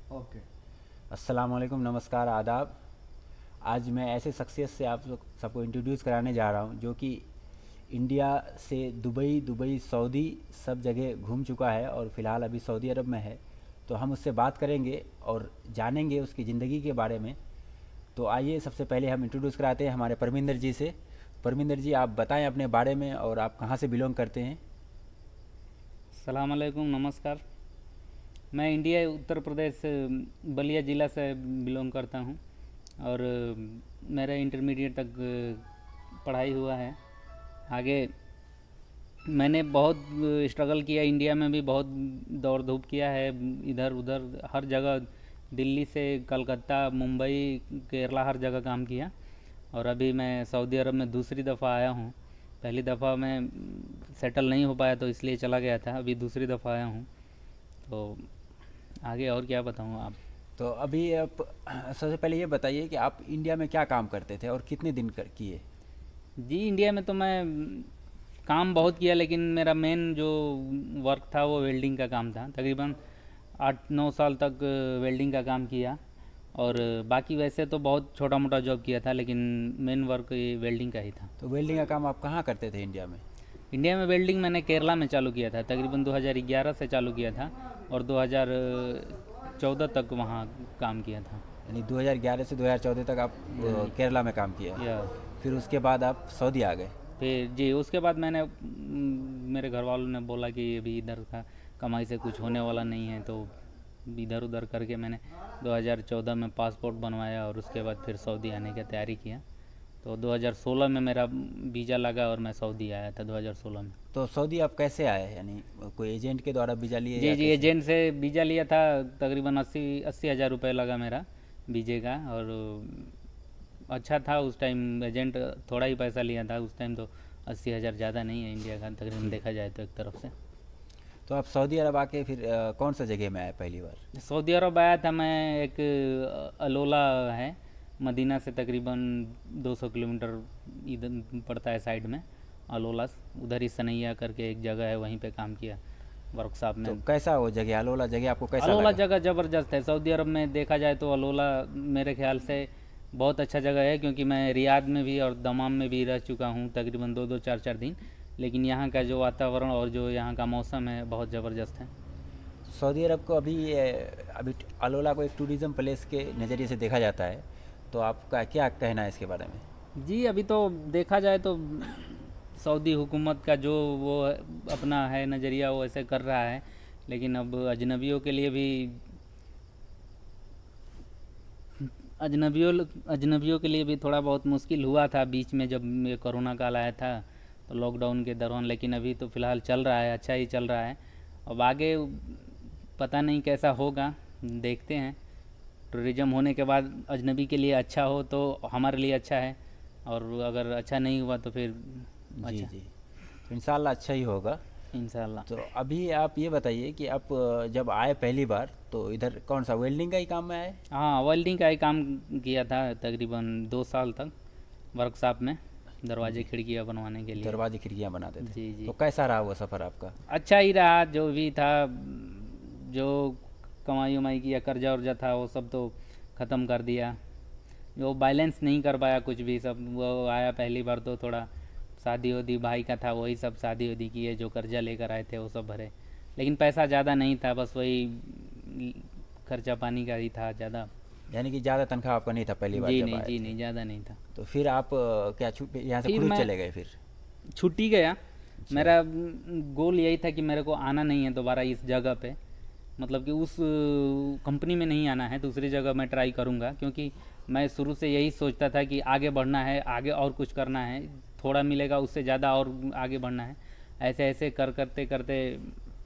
Okay. अस्सलाम वालेकुम, नमस्कार, आदाब। आज मैं ऐसे शख्सियत से आप लोग सबको इंट्रोड्यूस कराने जा रहा हूँ जो कि इंडिया से दुबई दुबई सऊदी सब जगह घूम चुका है और फ़िलहाल अभी सऊदी अरब में है। तो हम उससे बात करेंगे और जानेंगे उसकी ज़िंदगी के बारे में। तो आइए सबसे पहले हम इंट्रोड्यूस कराते हैं हमारे परमिंदर जी से। परमिंदर जी, आप बताएं अपने बारे में और आप कहाँ से बिलोंग करते हैं। सलाम अलैकुम, नमस्कार। मैं इंडिया उत्तर प्रदेश बलिया ज़िला से बिलोंग करता हूँ और मेरा इंटरमीडिएट तक पढ़ाई हुआ है। आगे मैंने बहुत स्ट्रगल किया, इंडिया में भी बहुत दौड़ धूप किया है, इधर उधर हर जगह, दिल्ली से कलकत्ता, मुंबई, केरला, हर जगह काम किया। और अभी मैं सऊदी अरब में दूसरी दफ़ा आया हूँ। पहली दफ़ा मैं सेटल नहीं हो पाया तो इसलिए चला गया था, अभी दूसरी दफ़ा आया हूँ। तो आगे और क्या बताऊँ आप। तो अभी आप सबसे पहले ये बताइए कि आप इंडिया में क्या काम करते थे और कितने दिन किए। जी, इंडिया में तो मैं काम बहुत किया, लेकिन मेरा मेन जो वर्क था वो वेल्डिंग का काम था। तकरीबन 8-9 साल तक वेल्डिंग का काम किया और बाकी वैसे तो बहुत छोटा मोटा जॉब किया था, लेकिन मेन वर्क ये वेल्डिंग का ही था। तो वेल्डिंग का काम आप कहाँ करते थे इंडिया में। इंडिया में वेल्डिंग मैंने केरला में चालू किया था, तकरीबन 2011 से चालू किया था और 2014 तक वहाँ काम किया था। यानी 2011 से 2014 तक आप केरला में काम किया। या फिर उसके बाद आप सऊदी आ गए। फिर जी उसके बाद मैंने मेरे घर वालों ने बोला कि अभी इधर का कमाई से कुछ होने वाला नहीं है, तो इधर उधर करके मैंने 2014 में पासपोर्ट बनवाया और उसके बाद फिर सऊदी आने की तैयारी किया। तो 2016 में मेरा वीज़ा लगा और मैं सऊदी आया था 2016 में। तो सऊदी आप कैसे आए, यानी कोई एजेंट के द्वारा वीज़ा लिए जी या जी, कैसे। एजेंट से वीज़ा लिया था, तकरीबन 80 हज़ार रुपये लगा मेरा वीज़े का। और अच्छा था उस टाइम, एजेंट थोड़ा ही पैसा लिया था उस टाइम, तो 80 हज़ार ज़्यादा नहीं है इंडिया का तकरीबन देखा जाए तो एक तरफ से। तो आप सऊदी अरब आके फिर कौन सा जगह में आए पहली बार। सऊदी अरब आया था मैं, एक अलोला है मदीना से तकरीबन 200 किलोमीटर इधर पड़ता है साइड में, अलोला उधर ही सनैया करके एक जगह है, वहीं पे काम किया वर्कशॉप में। तो कैसा वो जगह, अलोला जगह आपको कैसा अलोला लगा। जगह ज़बरदस्त है। सऊदी अरब में देखा जाए तो अलोला मेरे ख्याल से बहुत अच्छा जगह है, क्योंकि मैं रियाद में भी और दमाम में भी रह चुका हूँ तकरीबन 2-2 4-4 दिन। लेकिन यहाँ का जो वातावरण और जो यहाँ का मौसम है बहुत ज़बरदस्त है। सऊदी अरब को अभी अलोला को एक टूरिज़्म प्लेस के नज़रिए से देखा जाता है, तो आपका क्या कहना है इसके बारे में। जी, अभी तो देखा जाए तो सऊदी हुकूमत का जो वो अपना है नज़रिया वो ऐसे कर रहा है, लेकिन अब अजनबियों के लिए भी थोड़ा बहुत मुश्किल हुआ था बीच में, जब ये कोरोना काल आया था तो लॉकडाउन के दौरान। लेकिन अभी तो फ़िलहाल चल रहा है, अच्छा ही चल रहा है। अब आगे पता नहीं कैसा होगा, देखते हैं। टूरिज़्म होने के बाद अजनबी के लिए अच्छा हो तो हमारे लिए अच्छा है, और अगर अच्छा नहीं हुआ तो फिर जी अच्छा जी, तो इंशाल्लाह अच्छा ही होगा। इंशाल्लाह। तो अभी आप ये बताइए कि आप जब आए पहली बार तो इधर कौन सा वेल्डिंग का ही काम में आए। हाँ, वेल्डिंग का ही काम किया था तकरीबन 2 साल तक वर्कशॉप में, दरवाजे खिड़कियाँ बनवाने के लिए। दरवाजे खिड़कियाँ बनाते थे। जी जी, तो कैसा रहा वो सफ़र आपका। अच्छा ही रहा, जो भी था, जो कमाई उमाई किया, कर्जा वर्जा था वो सब तो ख़त्म कर दिया। जो बैलेंस नहीं कर पाया कुछ भी, सब वो आया पहली बार तो थोड़ा शादी वादी भाई का था, वही सब शादी वादी किए, जो कर्जा लेकर आए थे वो सब भरे। लेकिन पैसा ज़्यादा नहीं था, बस वही खर्चा पानी का ही था ज़्यादा। यानी कि ज़्यादा तनख्वाह आपका नहीं था पहली बार जी जब नहीं, आए जी थे। नहीं, ज़्यादा नहीं था। तो फिर आप क्या यहाँ से फिर खुद मैं चले गए फिर। छुट्टी गया। मेरा गोल यही था कि मेरे को आना नहीं है दोबारा इस जगह पे, मतलब कि उस कंपनी में नहीं आना है, दूसरी जगह मैं ट्राई करूँगा। क्योंकि मैं शुरू से यही सोचता था कि आगे बढ़ना है, आगे और कुछ करना है, थोड़ा मिलेगा उससे ज़्यादा और आगे बढ़ना है। ऐसे ऐसे करते करते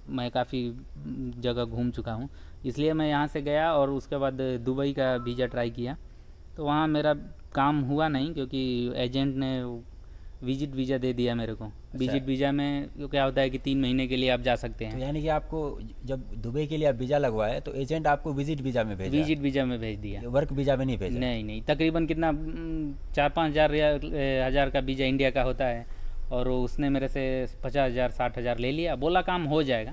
मैं काफ़ी जगह घूम चुका हूँ, इसलिए मैं यहाँ से गया और उसके बाद दुबई का वीज़ा ट्राई किया। तो वहाँ मेरा काम हुआ नहीं, क्योंकि एजेंट ने विजिट वीज़ा दे दिया मेरे को। विजिट वीज़ा में क्या होता है कि 3 महीने के लिए आप जा सकते तो हैं। यानी कि आपको जब दुबई के लिए आप वीज़ा लगवाए तो एजेंट आपको विजिट वीज़ा में भेजा, विजिट वीज़ा में भेज दिया। वर्क वीज़ा में नहीं भेजा। नहीं नहीं, तकरीबन कितना 4-5 हज़ार का वीज़ा इंडिया का होता है, और उसने मेरे से 50,000 60,000 ले लिया, बोला काम हो जाएगा।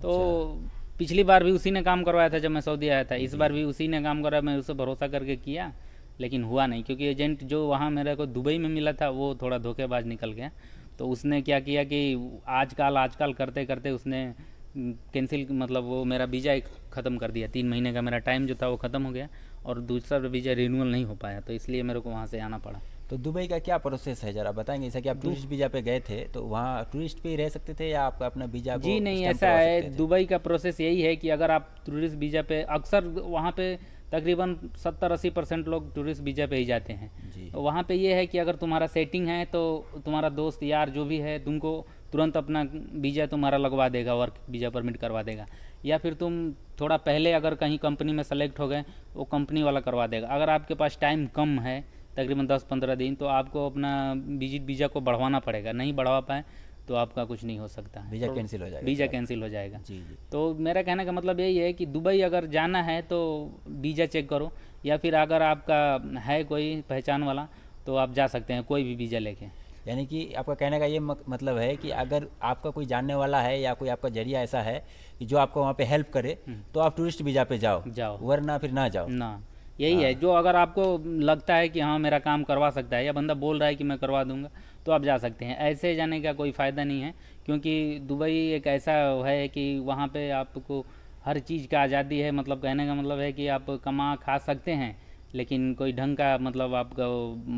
तो पिछली बार भी उसी ने काम करवाया था जब मैं सऊदी आया था, इस बार भी उसी ने काम करवाया, मैं उसे भरोसा करके किया लेकिन हुआ नहीं, क्योंकि एजेंट जो वहाँ मेरे को दुबई में मिला था वो थोड़ा धोखेबाज निकल गया। तो उसने क्या किया कि आजकल करते करते उसने कैंसिल, मतलब वो मेरा वीज़ा ख़त्म कर दिया। 3 महीने का मेरा टाइम जो था वो ख़त्म हो गया और दूसरा वीज़ा रिन्यूअल नहीं हो पाया, तो इसलिए मेरे को वहाँ से आना पड़ा। तो दुबई का क्या प्रोसेस है ज़रा बताएंगे? जैसा कि आप टूरिस्ट वीज़ा पे गए थे तो वहाँ टूरिस्ट पे ही रह सकते थे या आपका अपना वीज़ा को जी नहीं, स्टैम्प ऐसा करवा है, सकते थे? दुबई का प्रोसेस यही है कि अगर आप टूरिस्ट वीज़ा पे, अक्सर वहाँ पे तकरीबन 70-80% लोग टूरिस्ट वीज़ा पे ही जाते हैं। जी तो वहाँ पे ये है कि अगर तुम्हारा सेटिंग है तो तुम्हारा दोस्त यार जो भी है तुमको तुरंत अपना वीज़ा तुम्हारा लगवा देगा, वर्क वीज़ा परमिट करवा देगा। या फिर तुम थोड़ा पहले अगर कहीं कंपनी में सेलेक्ट हो गए, वो कंपनी वाला करवा देगा। अगर आपके पास टाइम कम है, तकरीबन 10-15 दिन, तो आपको अपना विजिट वीज़ा को बढ़वाना पड़ेगा। नहीं बढ़वा पाए तो आपका कुछ नहीं हो सकता है, वीज़ा तो कैंसिल हो जाएगा वीज़ा शायद। कैंसिल हो जाएगा। जी जी। तो मेरा कहने का मतलब यही है कि दुबई अगर जाना है तो वीज़ा चेक करो, या फिर अगर आपका है कोई पहचान वाला तो आप जा सकते हैं कोई भी वीज़ा लेके। यानी कि आपका कहने का ये मतलब है कि अगर आपका कोई जानने वाला है या कोई आपका जरिया ऐसा है कि जो आपको वहाँ पे हेल्प करे तो आप टूरिस्ट वीज़ा पे जाओ, वरना फिर ना जाओ। ना, यही है, जो अगर आपको लगता है कि हाँ मेरा काम करवा सकता है या बंदा बोल रहा है कि मैं करवा दूंगा, तो आप जा सकते हैं। ऐसे जाने का कोई फ़ायदा नहीं है, क्योंकि दुबई एक ऐसा है कि वहाँ पे आपको हर चीज़ का आज़ादी है। मतलब कहने का मतलब है कि आप कमा खा सकते हैं, लेकिन कोई ढंग का मतलब आपका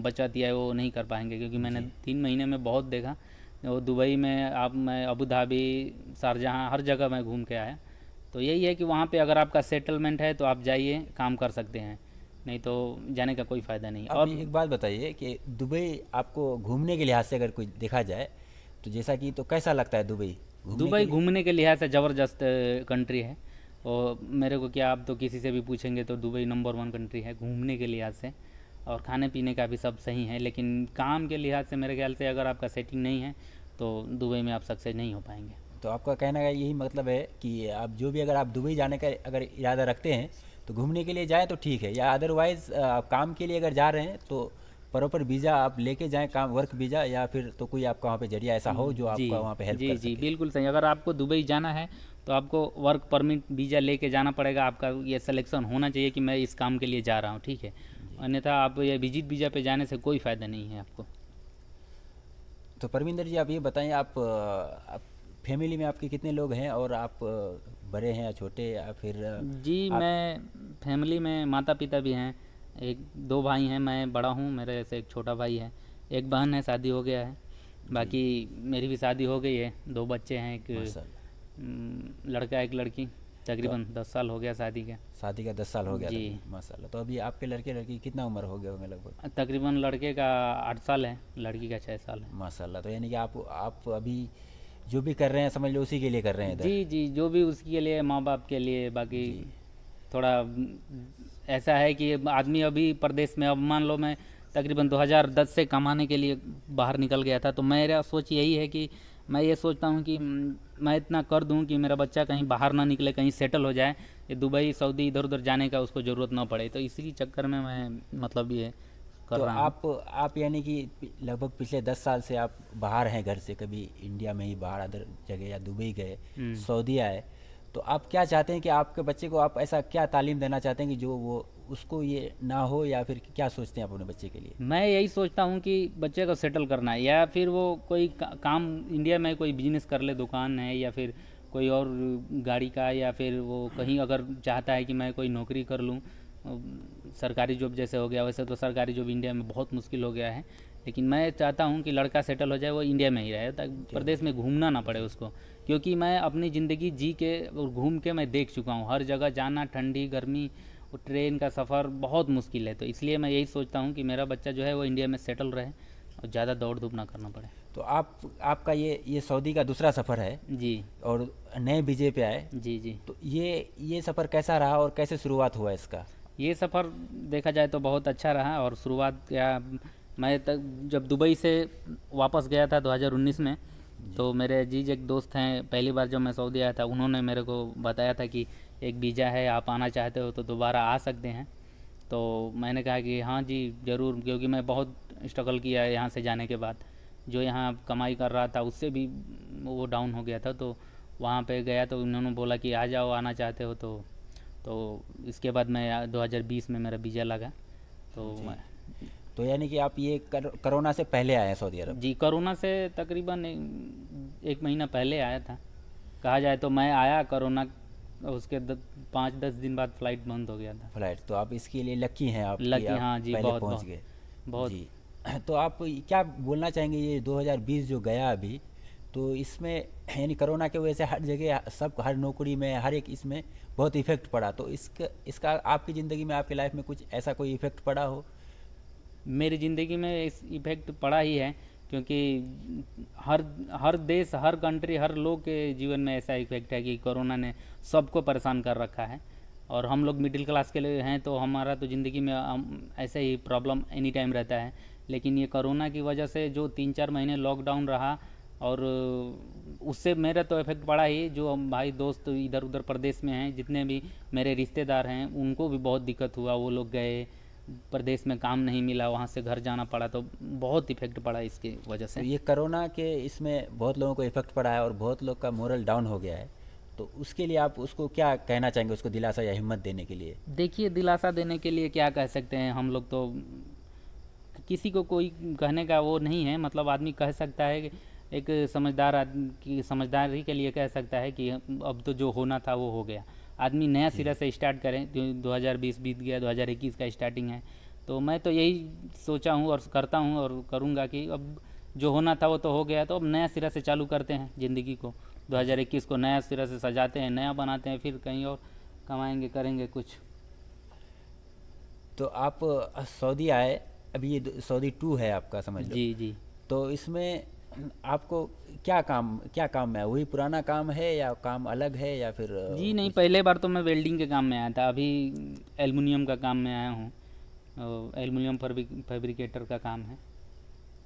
बचत या वो नहीं कर पाएंगे। क्योंकि मैंने 3 महीने में बहुत देखा, वो दुबई में मैं अबू धाबी, शारजहाँ, हर जगह मैं घूम के आया। तो यही है कि वहाँ पे अगर आपका सेटलमेंट है तो आप जाइए, काम कर सकते हैं, नहीं तो जाने का कोई फ़ायदा नहीं। आप और एक बात बताइए कि दुबई आपको घूमने के लिहाज से अगर कोई देखा जाए तो जैसा कि, तो कैसा लगता है दुबई घूमने के दुबई लिए? घूमने के लिहाज से ज़बरदस्त कंट्री है। और मेरे को क्या, आप तो किसी से भी पूछेंगे तो दुबई नंबर 1 कंट्री है घूमने के लिहाज से। और खाने पीने का भी सब सही है, लेकिन काम के लिहाज से मेरे ख्याल से अगर आपका सेटिंग नहीं है तो दुबई में आप सक्सेस नहीं हो पाएंगे। तो आपका कहने का यही मतलब है कि आप जो भी, अगर आप दुबई जाने का अगर इरादा रखते हैं तो घूमने के लिए जाएं तो ठीक है, या अदरवाइज़ काम के लिए अगर जा रहे हैं तो प्रॉपर वीज़ा आप लेके जाएं, काम वर्क वीज़ा, या फिर तो कोई आपका वहाँ पे जरिया ऐसा हो जो जी आपका वहाँ पे हेल्प जी कर जी, सके। बिल्कुल सही। अगर आपको दुबई जाना है तो आपको वर्क परमिट वीज़ा लेके जाना पड़ेगा। आपका ये सिलेक्शन होना चाहिए कि मैं इस काम के लिए जा रहा हूँ, ठीक है। अन्यथा आप ये विजिट वीज़ा पे जाने से कोई फ़ायदा नहीं है आपको। तो परमिंदर जी, आप ये बताएं, आप फैमिली में आपके कितने लोग हैं, और आप बड़े हैं या छोटे, या फिर जी, आप? मैं फैमिली में माता पिता भी हैं, 2 भाई हैं, मैं बड़ा हूँ, मेरे से एक छोटा भाई है, एक बहन है, शादी हो गया है। बाकी मेरी भी शादी हो गई है, 2 बच्चे हैं, एक माशाल्लाह। लड़का एक लड़की। तकरीबन 10 साल हो गया शादी का। शादी का 10 साल हो गया जी। था, माशाल्लाह। तो अभी आपके लड़के लड़की कितना उम्र हो गया होंगे लगभग? तकरीबन लड़के का 8 साल है, लड़की का 6 साल है। माशाल्लाह। तो यानी कि आप अभी जो भी कर रहे हैं समझ लो उसी के लिए कर रहे हैं इधर। जी जी, जो भी उसके लिए, माँ बाप के लिए। बाकी थोड़ा ऐसा है कि आदमी अभी प्रदेश में, अब मान लो मैं तकरीबन 2010 से कमाने के लिए बाहर निकल गया था, तो मेरा सोच यही है कि मैं ये सोचता हूँ कि मैं इतना कर दूँ कि मेरा बच्चा कहीं बाहर ना निकले, कहीं सेटल हो जाए, ये दुबई सऊदी इधर उधर जाने का उसको ज़रूरत ना पड़े। तो इसी चक्कर में मैं मतलब ये कर तो रहा हूँ। आप यानी कि लगभग पिछले 10 साल से आप बाहर हैं घर से, कभी इंडिया में ही बाहर अदर जगह, या दुबई गए, सऊदी आए, तो आप क्या चाहते हैं कि आपके बच्चे को आप ऐसा क्या तालीम देना चाहते हैं कि जो वो उसको ये ना हो, या फिर क्या सोचते हैं आप अपने बच्चे के लिए? मैं यही सोचता हूँ कि बच्चे को सेटल करना है, या फिर वो कोई काम इंडिया में कोई बिजनेस कर ले, दुकान है या फिर कोई और गाड़ी का, या फिर वो कहीं अगर चाहता है कि मैं कोई नौकरी कर लूँ, सरकारी जॉब जैसे हो गया, वैसे तो सरकारी जॉब इंडिया में बहुत मुश्किल हो गया है, लेकिन मैं चाहता हूँ कि लड़का सेटल हो जाए, वो इंडिया में ही रहे, ताकि प्रदेश में घूमना ना पड़े उसको। क्योंकि मैं अपनी ज़िंदगी जी के और घूम के मैं देख चुका हूँ, हर जगह जाना, ठंडी गर्मी, और ट्रेन का सफ़र बहुत मुश्किल है। तो इसलिए मैं यही सोचता हूँ कि मेरा बच्चा जो है वो इंडिया में सेटल रहे और ज़्यादा दौड़ धूप ना करना पड़े। तो आपका ये सऊदी का दूसरा सफ़र है जी और नए वीज़े पे आए, जी जी। तो ये सफ़र कैसा रहा और कैसे शुरुआत हुआ इसका? ये सफ़र देखा जाए तो बहुत अच्छा रहा। और शुरुआत क्या, मैं तक जब दुबई से वापस गया था 2019 में, तो मेरे अजीज एक दोस्त हैं, पहली बार जब मैं सऊदी आया था उन्होंने मेरे को बताया था कि एक वीज़ा है, आप आना चाहते हो तो दोबारा आ सकते हैं। तो मैंने कहा कि हाँ जी ज़रूर, क्योंकि मैं बहुत स्ट्रगल किया है यहाँ से जाने के बाद, जो यहाँ कमाई कर रहा था उससे भी वो डाउन हो गया था। तो वहाँ पे गया तो उन्होंने बोला कि आ जाओ, आना चाहते हो तो इसके बाद मैं 2020 में मेरा वीज़ा लगा। तो जी। मैं तो यानी कि आप ये कोरोना से पहले आए हैं सऊदी अरब? जी कोरोना से तकरीबन एक महीना पहले आया था कहा जाए तो। मैं आया कोरोना, उसके 5-10 दिन बाद फ़्लाइट बंद हो गया था। फ्लाइट तो आप इसके लिए लकी हैं आप कि लकी, आप हाँ जी, पहले बहुत पहुंच बहुत गए। बहुत। जी। तो आप क्या बोलना चाहेंगे ये 2020 जो गया अभी, तो इसमें यानी कोरोना की वजह से हर जगह सब हर नौकरी में हर एक इसमें बहुत इफेक्ट पड़ा, तो इसका आपकी ज़िंदगी में आपकी लाइफ में कुछ ऐसा कोई इफेक्ट पड़ा हो? मेरी ज़िंदगी में इस इफ़ेक्ट पड़ा ही है, क्योंकि हर हर देश, हर कंट्री, हर लोग के जीवन में ऐसा इफ़ेक्ट है कि कोरोना ने सबको परेशान कर रखा है। और हम लोग मिडिल क्लास के लिए हैं तो हमारा तो ज़िंदगी में ऐसे ही प्रॉब्लम एनी टाइम रहता है। लेकिन ये कोरोना की वजह से जो 3-4 महीने लॉकडाउन रहा, और उससे मेरा तो इफ़ेक्ट पड़ा ही। जो हम भाई दोस्त इधर उधर प्रदेश में हैं, जितने भी मेरे रिश्तेदार हैं, उनको भी बहुत दिक्कत हुआ। वो लोग गए प्रदेश में, काम नहीं मिला, वहाँ से घर जाना पड़ा, तो बहुत इफ़ेक्ट पड़ा इसकी वजह तो से। ये कोरोना के इसमें बहुत लोगों को इफेक्ट पड़ा है और बहुत लोग का मोरल डाउन हो गया है, तो उसके लिए आप उसको क्या कहना चाहेंगे, उसको दिलासा या हिम्मत देने के लिए? देखिए, दिलासा देने के लिए क्या कह सकते हैं हम लोग, तो किसी को कोई कहने का वो नहीं है। मतलब आदमी कह सकता है कि एक समझदार आदमी की समझदारी के लिए कह सकता है कि अब तो जो होना था वो हो गया। आदमी नया सिरा से स्टार्ट करें। 2020 बीत गया, 2021 का स्टार्टिंग है। तो मैं तो यही सोचा हूँ और करता हूँ और करूँगा कि अब जो होना था वो तो हो गया, तो अब नया सिरा से चालू करते हैं ज़िंदगी को। 2021 को नया सिरा से सजाते हैं, नया बनाते हैं, फिर कहीं और कमाएंगे, करेंगे कुछ। तो आप सऊदी आए, अभी ये सऊदी 2 है आपका, समझ लो। जी जी तो इसमें आपको क्या काम है? वही पुराना काम है या काम अलग है या फिर जी नहीं, पहले बार तो मैं वेल्डिंग के काम में आया था। अभी एल्युमिनियम का काम में आया हूँ। एल्युमिनियम फैब्रिकेटर का काम है।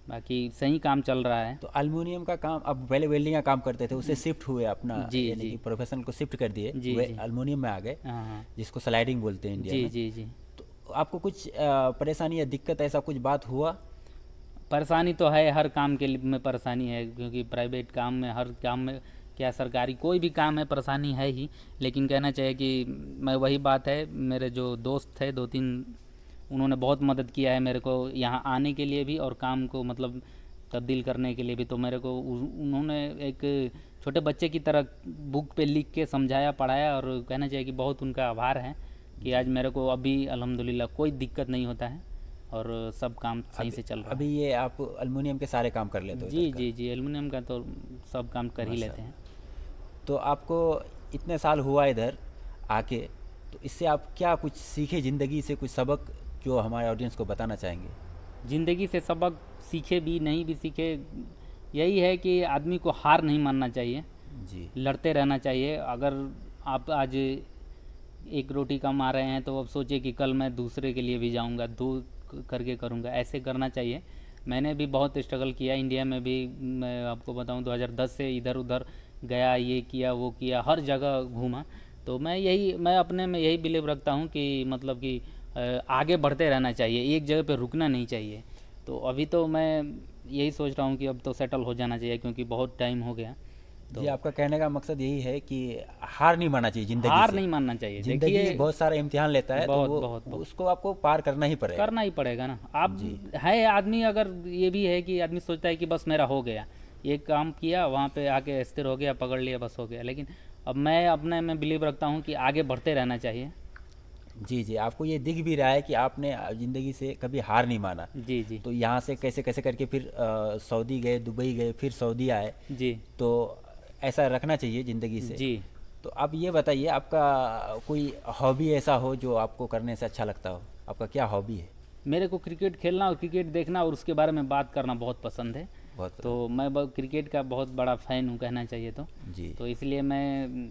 बाकी सही काम चल रहा है। तो एल्युमिनियम का काम, अब पहले वेल्डिंग का काम करते थे, उससे शिफ्ट हुए अपना, जी यानी जी कि प्रोफेशन को शिफ्ट कर दिए, जी वे जी एल्युमिनियम में आ गए, हाँ हाँ जिसको स्लाइडिंग बोलते हैं इंडिया जी में। जी जी। तो आपको कुछ परेशानी या दिक्कत ऐसा कुछ बात हुआ? परेशानी तो है, हर काम के में परेशानी है, क्योंकि प्राइवेट काम में, हर काम में, क्या सरकारी कोई भी काम है, परेशानी है ही। लेकिन कहना चाहिए कि मैं वही बात है, मेरे जो दोस्त थे 2-3, उन्होंने बहुत मदद किया है मेरे को यहाँ आने के लिए भी और काम को मतलब तब्दील करने के लिए भी। तो मेरे को उन्होंने एक छोटे बच्चे की तरह बुक पे लिख के समझाया, पढ़ाया, और कहना चाहिए कि बहुत उनका आभार है कि आज मेरे को अभी अल्हम्दुलिल्लाह कोई दिक्कत नहीं होता है और सब काम सही से चल रहा है। अभी ये आप एल्युमिनियम के सारे काम कर लेते हो जी इधर का? जी जी, एल्युमिनियम का तो सब काम कर ही लेते हैं। तो आपको इतने साल हुआ इधर आके, तो इससे आप क्या कुछ सीखे ज़िंदगी से, कुछ सबक जो हमारे ऑडियंस को बताना चाहेंगे? ज़िंदगी से सबक सीखे भी, नहीं भी सीखे, यही है कि आदमी को हार नहीं मानना चाहिए, जी लड़ते रहना चाहिए। अगर आप आज एक रोटी कमा रहे हैं तो अब सोचिए कि कल मैं दूसरे के लिए भी जाऊंगा, दो करके करूंगा, ऐसे करना चाहिए। मैंने भी बहुत स्ट्रगल किया इंडिया में भी। मैं आपको बताऊं 2010 से इधर उधर गया, ये किया वो किया, हर जगह घूमा। तो मैं अपने में यही बिलीव रखता हूं कि मतलब कि आगे बढ़ते रहना चाहिए, एक जगह पे रुकना नहीं चाहिए। तो अभी तो मैं यही सोच रहा हूं कि अब तो सेटल हो जाना चाहिए, क्योंकि बहुत टाइम हो गया। तो जी, आपका कहने का मकसद यही है कि हार नहीं मानना चाहिए ज़िंदगी हार से। नहीं मानना चाहिए। ज़िंदगी देखिए, बहुत सारा इम्तिहान लेता है, तो बहुत वो बहुत बहुत उसको आपको पार करना ही पड़ेगा। करना ही पड़ेगा ना। आप जी है आदमी, अगर ये भी है कि आदमी सोचता है कि बस मेरा हो गया, ये काम किया, वहाँ पे आके स्थिर हो गया, पकड़ लिया, बस हो गया। लेकिन अब मैं अपने में बिलीव रखता हूँ कि आगे बढ़ते रहना चाहिए। जी जी, आपको ये दिख भी रहा है कि आपने ज़िंदगी से कभी हार नहीं माना। जी जी तो यहाँ से कैसे कैसे करके फिर सऊदी गए, दुबई गए, फिर सऊदी आए, जी तो ऐसा रखना चाहिए ज़िंदगी से। जी। तो आप ये बताइए, आपका कोई हॉबी ऐसा हो जो आपको करने से अच्छा लगता हो? आपका क्या हॉबी है? मेरे को क्रिकेट खेलना और क्रिकेट देखना और उसके बारे में बात करना बहुत पसंद है। बहुत तो मैं क्रिकेट का बहुत बड़ा फ़ैन हूँ, कहना चाहिए तो। जी तो इसलिए मैं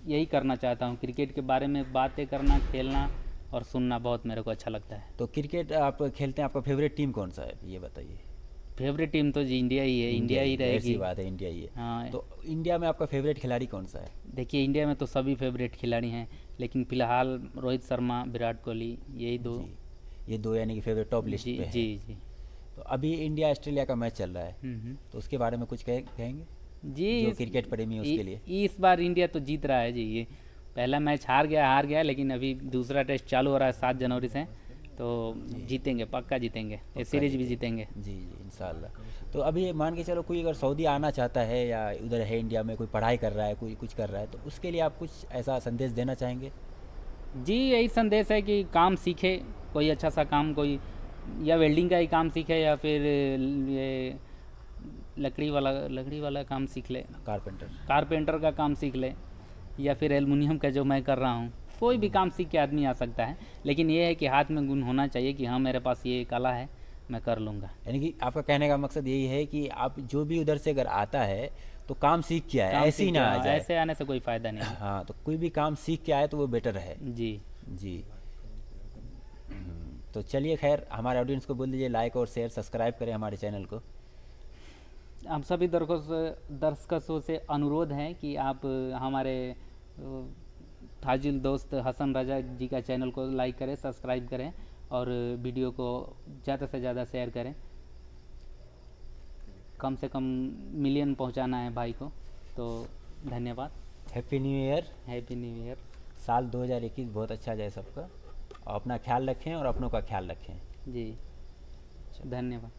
यही करना चाहता हूँ, क्रिकेट के बारे में बातें करना, खेलना और सुनना बहुत मेरे को अच्छा लगता है। तो क्रिकेट आप खेलते हैं, आपका फेवरेट टीम कौन सा है, ये बताइए? फेवरेट टीम तो जी इंडिया ही है, इंडिया ही ज़ाहिर सी रहेगी। बात है, इंडिया ही है। हाँ, तो इंडिया में आपका फेवरेट खिलाड़ी कौन सा है? देखिए इंडिया में तो सभी फेवरेट खिलाड़ी हैं, लेकिन फ़िलहाल रोहित शर्मा, विराट कोहली, यही दो। जी, ये दो यानी कि फेवरेट टॉप लिस्ट जी पे है। जी जी। तो अभी इंडिया ऑस्ट्रेलिया का मैच चल रहा है, हम्म। तो उसके बारे में कुछ कहेंगे? जी जो क्रिकेट प्रेमी है उसके लिए? इस बार इंडिया तो जीत रहा है जी। ये पहला मैच हार गया, लेकिन अभी दूसरा टेस्ट चालू हो रहा है 7 जनवरी से, तो जीतेंगे, पक्का जीतेंगे, ये सीरीज भी जीतेंगे। जी जी इंशाल्लाह। तो अभी मान के चलो कोई अगर सऊदी आना चाहता है या उधर है इंडिया में, कोई पढ़ाई कर रहा है, कोई कुछ कर रहा है, तो उसके लिए आप कुछ ऐसा संदेश देना चाहेंगे? जी यही संदेश है कि काम सीखे, कोई अच्छा सा काम, कोई या वेल्डिंग का ही काम सीखे, या फिर ये लकड़ी वाला काम सीख ले, कारपेंटर का काम सीख ले, या फिर एल्युमिनियम का जो मैं कर रहा हूँ, कोई भी काम सीख के आदमी आ सकता है। लेकिन ये है कि हाथ में गुण होना चाहिए कि हाँ मेरे पास ये कला है, मैं कर लूँगा। यानी कि आपका कहने का मकसद यही है कि आप जो भी उधर से अगर आता है तो काम सीख के आए, ऐसे ही ना आ जाए। ऐसे आने से कोई फ़ायदा नहीं है। हाँ, तो कोई भी काम सीख के आए तो वो बेटर है। जी जी। तो चलिए, खैर हमारे ऑडियंस को बोल दीजिए लाइक और शेयर सब्सक्राइब करें हमारे चैनल को। हम सभी दर्शकों से अनुरोध है कि आप हमारे फाजिल दोस्त हसन रजा जी का चैनल को लाइक करें, सब्सक्राइब करें और वीडियो को ज़्यादा से ज़्यादा शेयर करें। कम से कम मिलियन पहुंचाना है भाई को। तो धन्यवाद। Happy new year. Happy new year. साल 2021 बहुत अच्छा जाए सबका, और अपना ख्याल रखें और अपनों का ख्याल रखें। जी धन्यवाद।